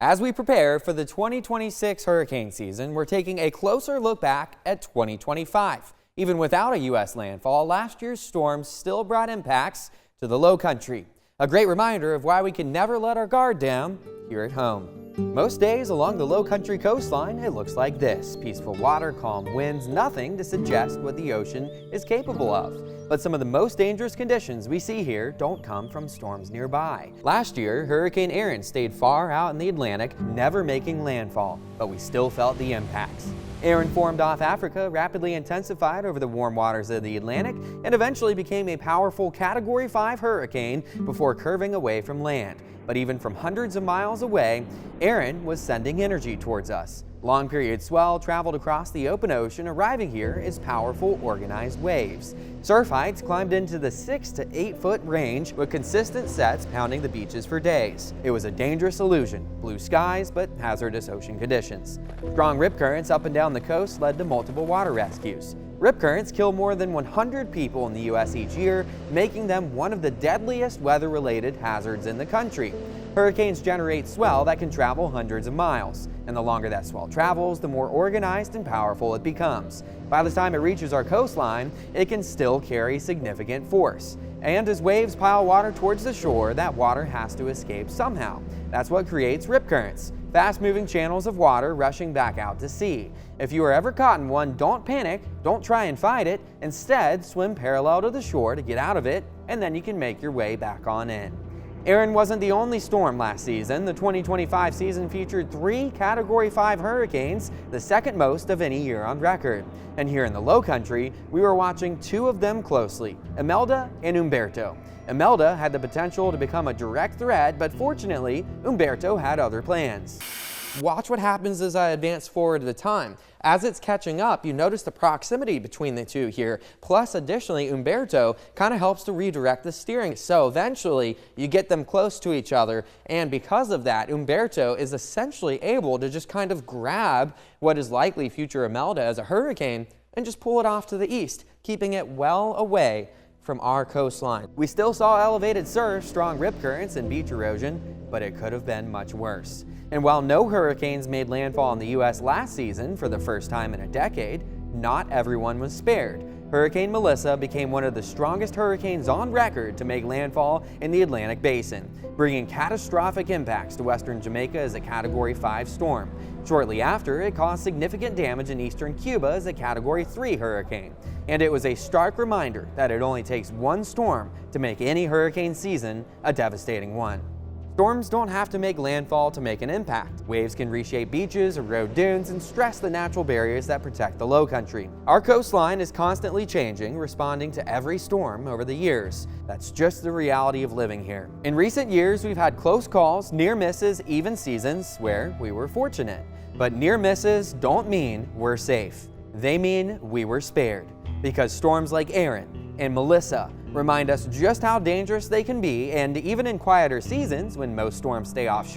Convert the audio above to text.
As we prepare for the 2026 hurricane season, we're taking a closer look back at 2025. Even without a U.S. landfall, last year's storms still brought impacts to the low country. A great reminder of why we can never let our guard down here at home. Most days along the low country coastline, it looks like this. Peaceful water, calm winds, nothing to suggest what the ocean is capable of. But some of the most dangerous conditions we see here don't come from storms nearby. Last year, Hurricane Erin stayed far out in the Atlantic, never making landfall, but we still felt the impacts. Erin formed off Africa, rapidly intensified over the warm waters of the Atlantic, and eventually became a powerful Category 5 hurricane before curving away from land. But even from hundreds of miles away, Erin was sending energy towards us. Long period swell traveled across the open ocean, arriving here as powerful organized waves. Surf heights climbed into the 6 to 8 foot range, with consistent sets pounding the beaches for days. It was a dangerous illusion, blue skies but hazardous ocean conditions. Strong rip currents up and down the coast led to multiple water rescues. Rip currents kill more than 100 people in the U.S. each year, making them one of the deadliest weather-related hazards in the country. Hurricanes generate swell that can travel hundreds of miles, and the longer that swell travels, the more organized and powerful it becomes. By the time it reaches our coastline, it can still carry significant force. And as waves pile water towards the shore, that water has to escape somehow. That's what creates rip currents, fast-moving channels of water rushing back out to sea. If you are ever caught in one, don't panic, don't try and fight it. Instead, swim parallel to the shore to get out of it, and then you can make your way back on in. Erin wasn't the only storm last season. The 2025 season featured 3 Category 5 hurricanes, the second most of any year on record. And here in the low country, we were watching 2 of them closely, Imelda and Humberto. Imelda had the potential to become a direct threat, but fortunately, Humberto had other plans. Watch what happens as I advance forward the time. As it's catching up, you notice the proximity between the 2 here. Plus, additionally, Humberto kind of helps to redirect the steering. So eventually, you get them close to each other. And because of that, Humberto is essentially able to just kind of grab what is likely future Imelda as a hurricane and just pull it off to the east, keeping it well away from our coastline. We still saw elevated surf, strong rip currents, and beach erosion, but it could have been much worse. And while no hurricanes made landfall in the U.S. last season for the first time in a decade, not everyone was spared. Hurricane Melissa became one of the strongest hurricanes on record to make landfall in the Atlantic Basin, bringing catastrophic impacts to western Jamaica as a Category 5 storm. Shortly after, it caused significant damage in eastern Cuba as a Category 3 hurricane. And it was a stark reminder that it only takes one storm to make any hurricane season a devastating one. Storms don't have to make landfall to make an impact. Waves can reshape beaches, erode dunes, and stress the natural barriers that protect the low country. Our coastline is constantly changing, responding to every storm over the years. That's just the reality of living here. In recent years, we've had close calls, near misses, even seasons where we were fortunate. But near misses don't mean we're safe. They mean we were spared. Because storms like Erin and Melissa remind us just how dangerous they can be, and even in quieter seasons when most storms stay offshore,